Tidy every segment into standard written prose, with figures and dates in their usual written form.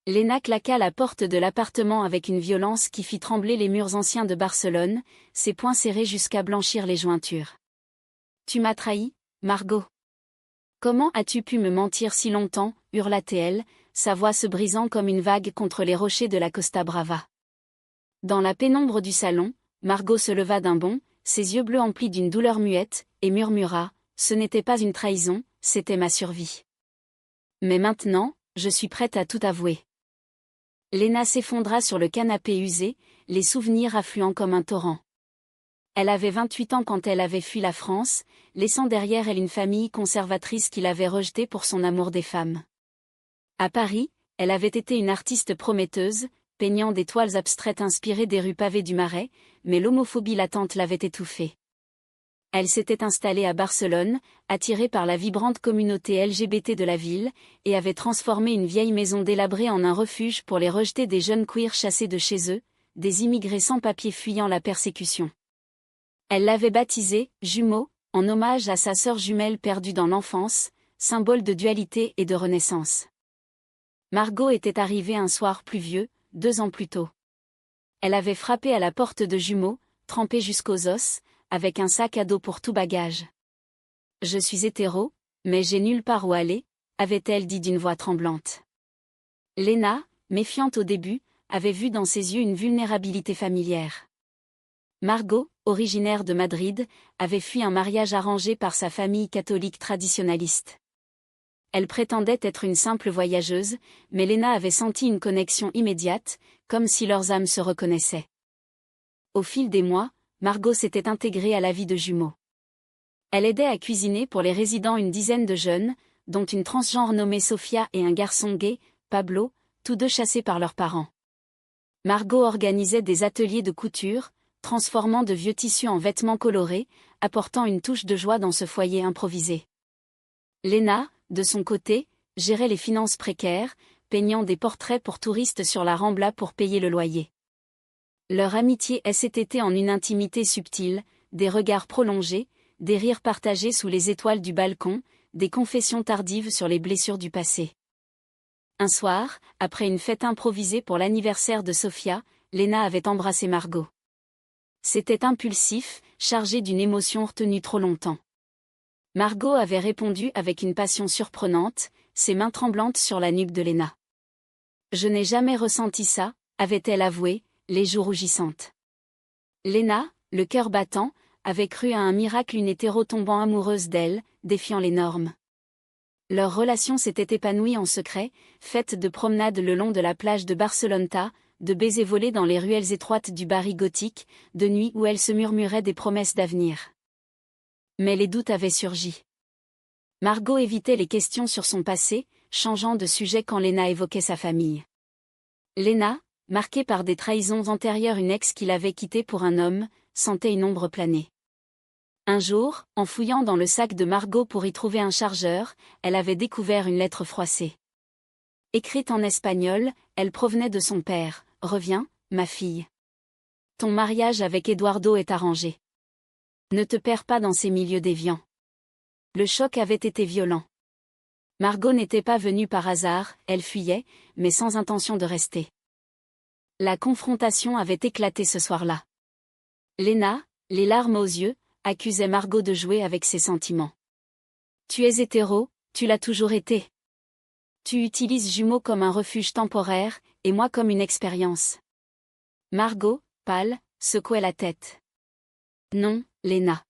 Léna claqua la porte de l'appartement avec une violence qui fit trembler les murs anciens de Barcelone, ses poings serrés jusqu'à blanchir les jointures. « Tu m'as trahi, Margot. Comment as-tu pu me mentir si longtemps » hurla-t-elle, sa voix se brisant comme une vague contre les rochers de la Costa Brava. Dans la pénombre du salon, Margot se leva d'un bond, ses yeux bleus emplis d'une douleur muette, et murmura « Ce n'était pas une trahison, c'était ma survie. Mais maintenant, je suis prête à tout avouer. » Léna s'effondra sur le canapé usé, les souvenirs affluant comme un torrent. Elle avait 28 ans quand elle avait fui la France, laissant derrière elle une famille conservatrice qui l'avait rejetée pour son amour des femmes. À Paris, elle avait été une artiste prometteuse, peignant des toiles abstraites inspirées des rues pavées du Marais, mais l'homophobie latente l'avait étouffée. Elle s'était installée à Barcelone, attirée par la vibrante communauté LGBT de la ville, et avait transformé une vieille maison délabrée en un refuge pour les rejetés des jeunes queers chassés de chez eux, des immigrés sans papier fuyant la persécution. Elle l'avait baptisée « Jumeau », en hommage à sa sœur jumelle perdue dans l'enfance, symbole de dualité et de renaissance. Margot était arrivée un soir pluvieux, 2 ans plus tôt. Elle avait frappé à la porte de Jumeau, trempée jusqu'aux os, avec un sac à dos pour tout bagage. « Je suis hétéro, mais j'ai nulle part où aller », avait-elle dit d'une voix tremblante. Léna, méfiante au début, avait vu dans ses yeux une vulnérabilité familière. Margot, originaire de Madrid, avait fui un mariage arrangé par sa famille catholique traditionnaliste. Elle prétendait être une simple voyageuse, mais Léna avait senti une connexion immédiate, comme si leurs âmes se reconnaissaient. Au fil des mois, Margot s'était intégrée à la vie de Jumeau. Elle aidait à cuisiner pour les résidents une dizaine de jeunes, dont une transgenre nommée Sofia et un garçon gay, Pablo, tous 2 chassés par leurs parents. Margot organisait des ateliers de couture, transformant de vieux tissus en vêtements colorés, apportant une touche de joie dans ce foyer improvisé. Léna, de son côté, gérait les finances précaires, peignant des portraits pour touristes sur la Rambla pour payer le loyer. Leur amitié s'était en une intimité subtile, des regards prolongés, des rires partagés sous les étoiles du balcon, des confessions tardives sur les blessures du passé. Un soir, après une fête improvisée pour l'anniversaire de Sofia, Léna avait embrassé Margot. C'était impulsif, chargé d'une émotion retenue trop longtemps. Margot avait répondu avec une passion surprenante, ses mains tremblantes sur la nuque de Léna. « Je n'ai jamais ressenti ça », avait-elle avoué, les joues rougissantes. Léna, le cœur battant, avait cru à un miracle une hétéro tombant amoureuse d'elle, défiant les normes. Leur relation s'était épanouie en secret, faite de promenades le long de la plage de Barceloneta, de baisers volés dans les ruelles étroites du Barri gothique, de nuits où elles se murmuraient des promesses d'avenir. Mais les doutes avaient surgi. Margot évitait les questions sur son passé, changeant de sujet quand Léna évoquait sa famille. Léna, marquée par des trahisons antérieures, une ex qui l'avait quittée pour un homme, sentait une ombre planer. Un jour, en fouillant dans le sac de Margot pour y trouver un chargeur, elle avait découvert une lettre froissée. Écrite en espagnol, elle provenait de son père. « Reviens, ma fille. Ton mariage avec Eduardo est arrangé. Ne te perds pas dans ces milieux déviants. » Le choc avait été violent. Margot n'était pas venue par hasard, elle fuyait, mais sans intention de rester. La confrontation avait éclaté ce soir-là. Léna, les larmes aux yeux, accusait Margot de jouer avec ses sentiments. « Tu es hétéro, tu l'as toujours été. Tu utilises Jumeau comme un refuge temporaire, et moi comme une expérience. » Margot, pâle, secouait la tête. « Non, Léna.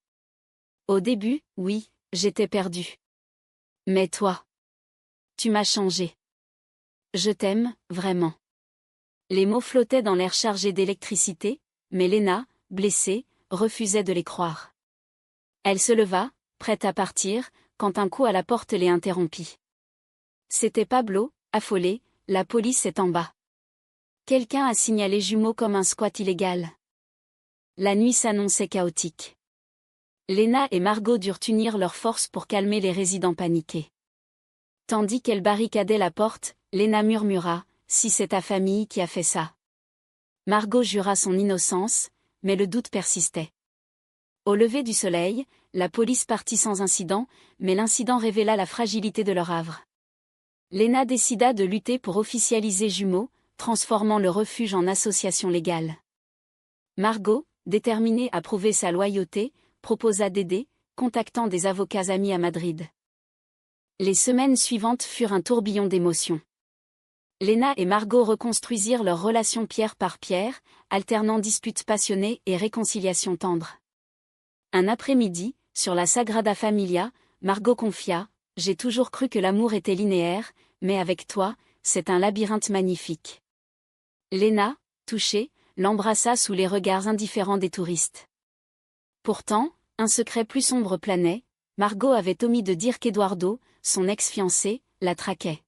Au début, oui, j'étais perdue. Mais toi, tu m'as changé. Je t'aime, vraiment. » Les mots flottaient dans l'air chargé d'électricité, mais Léna, blessée, refusait de les croire. Elle se leva, prête à partir, quand un coup à la porte les interrompit. C'était Pablo, affolé, « La police est en bas. Quelqu'un a signalé Jumeau comme un squat illégal. » La nuit s'annonçait chaotique. Léna et Margot durent unir leurs forces pour calmer les résidents paniqués. Tandis qu'elle barricadait la porte, Léna murmura « Si c'est ta famille qui a fait ça. » Margot jura son innocence, mais le doute persistait. Au lever du soleil, la police partit sans incident, mais l'incident révéla la fragilité de leur havre. Léna décida de lutter pour officialiser Jumeaux, transformant le refuge en association légale. Margot, déterminée à prouver sa loyauté, proposa d'aider, contactant des avocats amis à Madrid. Les semaines suivantes furent un tourbillon d'émotions. Léna et Margot reconstruisirent leur relation pierre par pierre, alternant disputes passionnées et réconciliations tendres. Un après-midi, sur la Sagrada Familia, Margot confia « J'ai toujours cru que l'amour était linéaire, mais avec toi, c'est un labyrinthe magnifique. » Léna, touchée, l'embrassa sous les regards indifférents des touristes. Pourtant, un secret plus sombre planait, Margot avait omis de dire qu'Eduardo, son ex-fiancé, la traquait.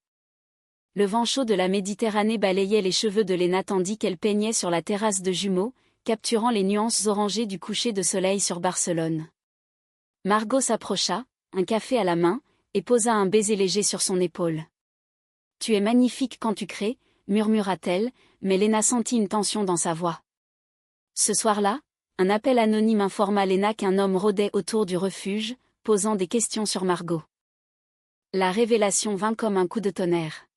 Le vent chaud de la Méditerranée balayait les cheveux de Léna tandis qu'elle peignait sur la terrasse de Jumeaux, capturant les nuances orangées du coucher de soleil sur Barcelone. Margot s'approcha, un café à la main, et posa un baiser léger sur son épaule. « Tu es magnifique quand tu crées », murmura-t-elle, mais Léna sentit une tension dans sa voix. Ce soir-là, un appel anonyme informa Léna qu'un homme rôdait autour du refuge, posant des questions sur Margot. La révélation vint comme un coup de tonnerre.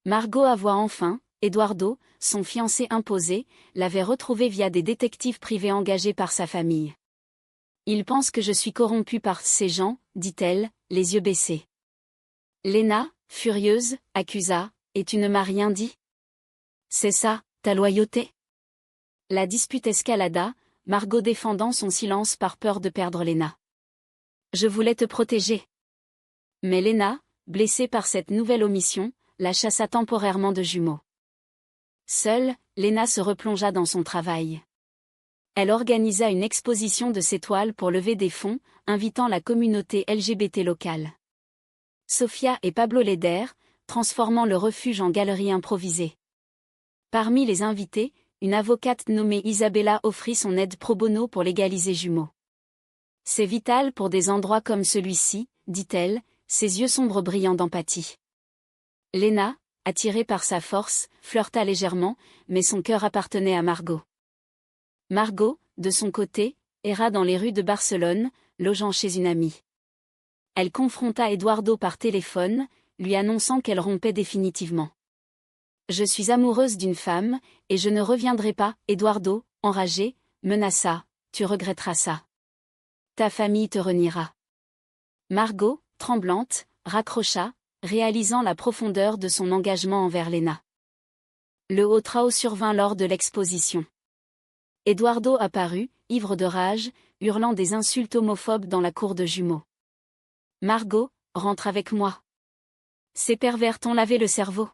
Margot avoua enfin, Eduardo, son fiancé imposé, l'avait retrouvé via des détectives privés engagés par sa famille. « Il pense que je suis corrompue par ces gens, dit-elle, les yeux baissés. Léna, furieuse, accusa « Et tu ne m'as rien dit ? C'est ça, ta loyauté ?» La dispute escalada, Margot défendant son silence par peur de perdre Léna. « Je voulais te protéger. » Mais Léna, blessée par cette nouvelle omission, la chassa temporairement de Jumeaux. Seule, Léna se replongea dans son travail. Elle organisa une exposition de ses toiles pour lever des fonds, invitant la communauté LGBT locale. Sofia et Pablo l'aidèrent, transformant le refuge en galerie improvisée. Parmi les invités, une avocate nommée Isabella offrit son aide pro bono pour légaliser Jumeaux. « C'est vital pour des endroits comme celui-ci, » dit-elle, ses yeux sombres brillant d'empathie. Léna, attirée par sa force, flirta légèrement, mais son cœur appartenait à Margot. Margot, de son côté, erra dans les rues de Barcelone, logeant chez une amie. Elle confronta Eduardo par téléphone, lui annonçant qu'elle rompait définitivement. « Je suis amoureuse d'une femme, et je ne reviendrai pas, » Eduardo, enragé, menaça, « Tu regretteras ça. Ta famille te reniera. » Margot, tremblante, raccrocha, réalisant la profondeur de son engagement envers Léna. Le haut trao survint lors de l'exposition. Eduardo apparut, ivre de rage, hurlant des insultes homophobes dans la cour de Jumeaux. « Margot, rentre avec moi. Ces pervers t'ont lavé le cerveau. »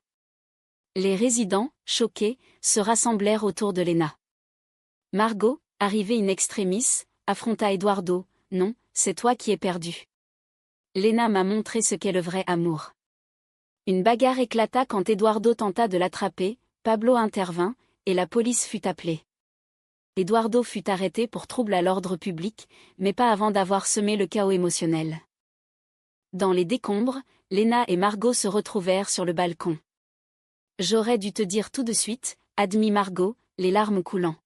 Les résidents, choqués, se rassemblèrent autour de Léna. Margot, arrivée in extremis, affronta Eduardo. « Non, c'est toi qui es perdu. Léna m'a montré ce qu'est le vrai amour. » Une bagarre éclata quand Eduardo tenta de l'attraper, Pablo intervint, et la police fut appelée. Eduardo fut arrêté pour trouble à l'ordre public, mais pas avant d'avoir semé le chaos émotionnel. Dans les décombres, Léna et Margot se retrouvèrent sur le balcon. « J'aurais dû te dire tout de suite, » admit Margot, les larmes coulant.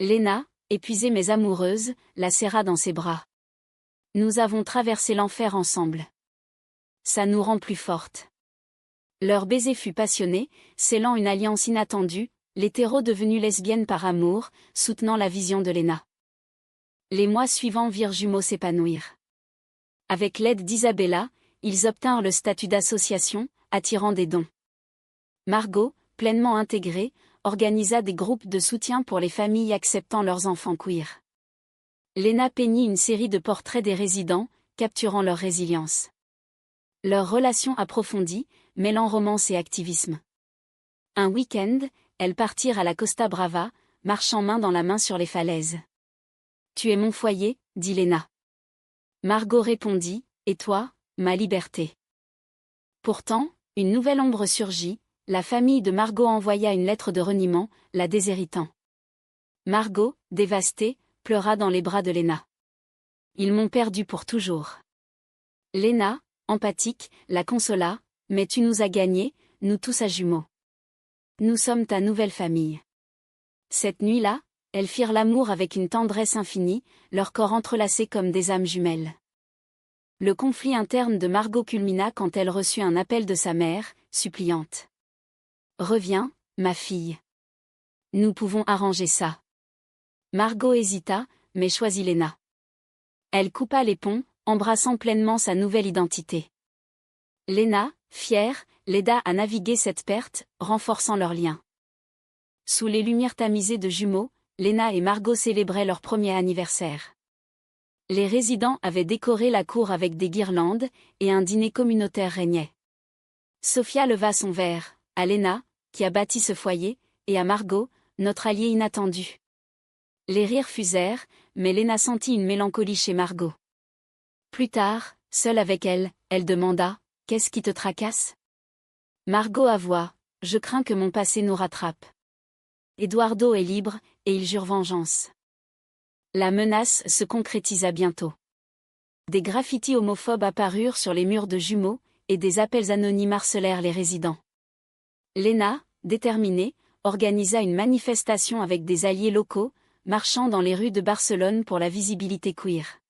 Léna, épuisée mais amoureuse, la serra dans ses bras. « Nous avons traversé l'enfer ensemble. Ça nous rend plus fortes. » Leur baiser fut passionné, scellant une alliance inattendue, l'hétéro devenue lesbienne par amour, soutenant la vision de Léna. Les mois suivants virent Jumeaux s'épanouir. Avec l'aide d'Isabella, ils obtinrent le statut d'association, attirant des dons. Margot, pleinement intégrée, organisa des groupes de soutien pour les familles acceptant leurs enfants queer. Léna peignit une série de portraits des résidents, capturant leur résilience. Leur relation approfondie, mêlant romance et activisme. Un week-end, elles partirent à la Costa Brava, marchant main dans la main sur les falaises. « Tu es mon foyer, » dit Léna. Margot répondit, « Et toi, ma liberté. » Pourtant, une nouvelle ombre surgit, la famille de Margot envoya une lettre de reniement, la déshéritant. Margot, dévastée, pleura dans les bras de Léna. « Ils m'ont perdue pour toujours. » Léna, empathique, la consola, « Mais tu nous as gagnés, nous tous à Jumeaux. Nous sommes ta nouvelle famille. » Cette nuit-là, elles firent l'amour avec une tendresse infinie, leurs corps entrelacés comme des âmes jumelles. Le conflit interne de Margot culmina quand elle reçut un appel de sa mère, suppliante. « Reviens, ma fille. Nous pouvons arranger ça. » Margot hésita, mais choisit Lena. Elle coupa les ponts, embrassant pleinement sa nouvelle identité. Lena, fière, l'aida à naviguer cette perte, renforçant leur lien. Sous les lumières tamisées de jumeaux, Lena et Margot célébraient leur premier anniversaire. Les résidents avaient décoré la cour avec des guirlandes, et un dîner communautaire régnait. Sophia leva son verre, à Lena, qui a bâti ce foyer, et à Margot, notre alliée inattendue. Les rires fusèrent, mais Lena sentit une mélancolie chez Margot. Plus tard, seule avec elle, elle demanda « Qu'est-ce qui te tracasse ?» Margot avoua « Je crains que mon passé nous rattrape. » Eduardo est libre, et il jure vengeance. La menace se concrétisa bientôt. Des graffitis homophobes apparurent sur les murs de jumeaux, et des appels anonymes harcelèrent les résidents. Lena, déterminée, organisa une manifestation avec des alliés locaux, marchant dans les rues de Barcelone pour la visibilité queer.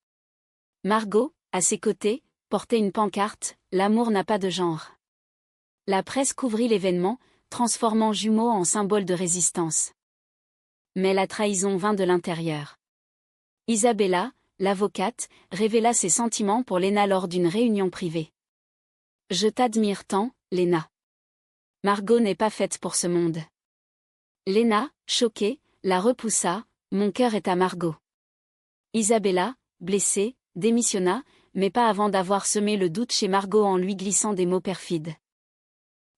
Margot, à ses côtés, portait une pancarte « L'amour n'a pas de genre ». La presse couvrit l'événement, transformant jumeaux en symbole de résistance. Mais la trahison vint de l'intérieur. Isabella, l'avocate, révéla ses sentiments pour Lena lors d'une réunion privée. « Je t'admire tant, Lena. Margot n'est pas faite pour ce monde. » Lena, choquée, la repoussa, « Mon cœur est à Margot. » Isabella, blessée, démissionna, mais pas avant d'avoir semé le doute chez Margot en lui glissant des mots perfides.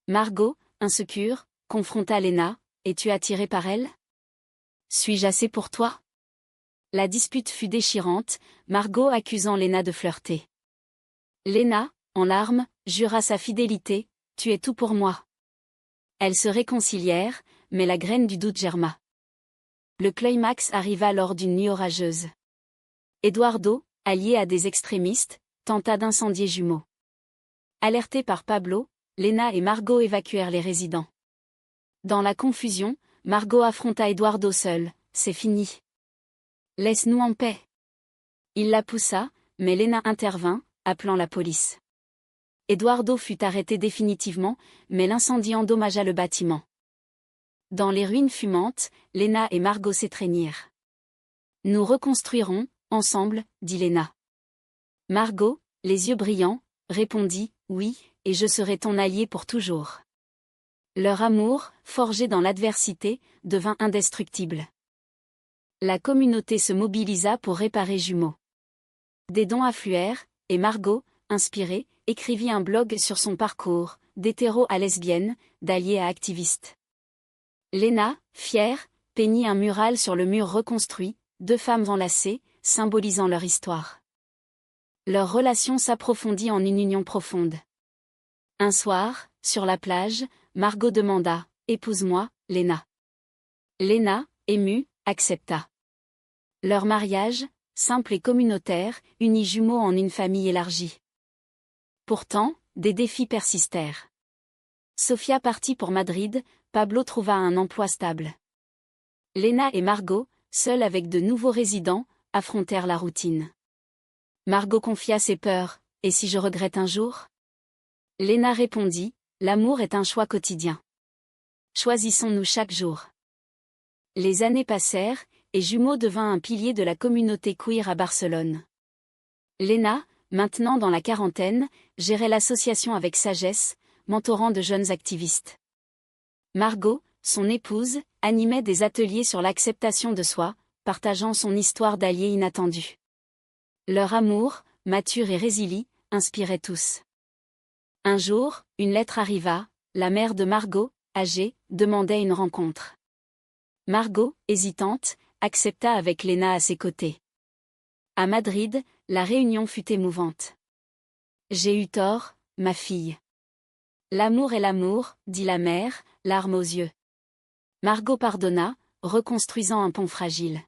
Margot, insécure, confronta Lena, « Es-tu attirée par elle? Suis-je assez pour toi ?» La dispute fut déchirante, Margot accusant Lena de flirter. Lena, en larmes, jura sa fidélité, « Tu es tout pour moi. » Elles se réconcilièrent, mais la graine du doute germa. Le climax arriva lors d'une nuit orageuse. Eduardo, allié à des extrémistes, tenta d'incendier jumeaux. Alertés par Pablo, Lena et Margot évacuèrent les résidents. Dans la confusion, Margot affronta Eduardo seul, « C'est fini. Laisse-nous en paix. » Il la poussa, mais Lena intervint, appelant la police. Eduardo fut arrêté définitivement, mais l'incendie endommagea le bâtiment. Dans les ruines fumantes, Lena et Margot s'étreignirent. « Nous reconstruirons, ensemble, » dit Lena. Margot, les yeux brillants, répondit « Oui, et je serai ton allié pour toujours. » Leur amour, forgé dans l'adversité, devint indestructible. La communauté se mobilisa pour réparer jumeaux. Des dons affluèrent, et Margot, inspirée, écrivit un blog sur son parcours, d'hétéro à lesbienne, d'allié à activiste. Lena, fière, peignit un mural sur le mur reconstruit, deux femmes enlacées, symbolisant leur histoire. Leur relation s'approfondit en une union profonde. Un soir, sur la plage, Margot demanda « Épouse-moi, Lena ». Lena, émue, accepta. Leur mariage, simple et communautaire, unit jumeaux en une famille élargie. Pourtant, des défis persistèrent. Sofia partit pour Madrid, Pablo trouva un emploi stable. Lena et Margot, seules avec de nouveaux résidents, affrontèrent la routine. Margot confia ses peurs, « Et si je regrette un jour ?» Lena répondit, « L'amour est un choix quotidien. Choisissons-nous chaque jour. » Les années passèrent, et Jumeaux devint un pilier de la communauté queer à Barcelone. Lena, maintenant dans la quarantaine, gérait l'association avec sagesse, mentorant de jeunes activistes. Margot, son épouse, animait des ateliers sur l'acceptation de soi, partageant son histoire d'allié inattendu. Leur amour, mature et résilie, inspirait tous. Un jour, une lettre arriva, la mère de Margot, âgée, demandait une rencontre. Margot, hésitante, accepta avec Lena à ses côtés. À Madrid, la réunion fut émouvante. « J'ai eu tort, ma fille. L'amour est l'amour, » dit la mère, larmes aux yeux. Margot pardonna, reconstruisant un pont fragile.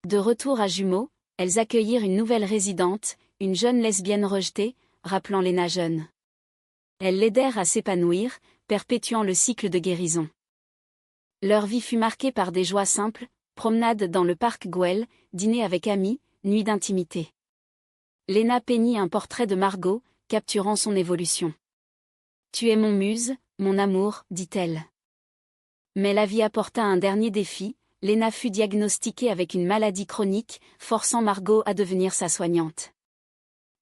De retour à Jumeaux, elles accueillirent une nouvelle résidente, une jeune lesbienne rejetée, rappelant Lena jeune. Elles l'aidèrent à s'épanouir, perpétuant le cycle de guérison. Leur vie fut marquée par des joies simples, promenades dans le parc Güell, dîner avec amis, nuits d'intimité. Léna peignit un portrait de Margot, capturant son évolution. « Tu es mon muse, mon amour, dit-elle. » Mais la vie apporta un dernier défi, Léna fut diagnostiquée avec une maladie chronique, forçant Margot à devenir sa soignante.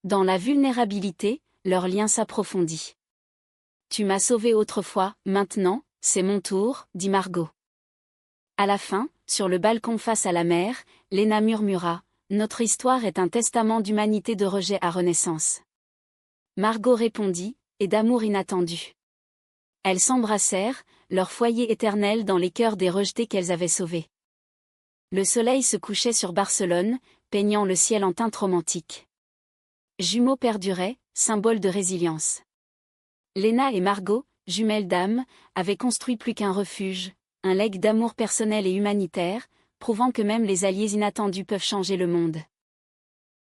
Dans la vulnérabilité, leur lien s'approfondit. « Tu m'as sauvée autrefois, maintenant, c'est mon tour, dit Margot. » À la fin, sur le balcon face à la mer, Léna murmura « Notre histoire est un testament d'humanité de rejet à renaissance. » Margot répondit « Et d'amour inattendu. » Elles s'embrassèrent, leur foyer éternel dans les cœurs des rejetés qu'elles avaient sauvés. Le soleil se couchait sur Barcelone, peignant le ciel en teintes romantiques. Jumeaux perduraient, symbole de résilience. Léna et Margot, jumelles d'âme, avaient construit plus qu'un refuge, un legs d'amour personnel et humanitaire, prouvant que même les alliés inattendus peuvent changer le monde.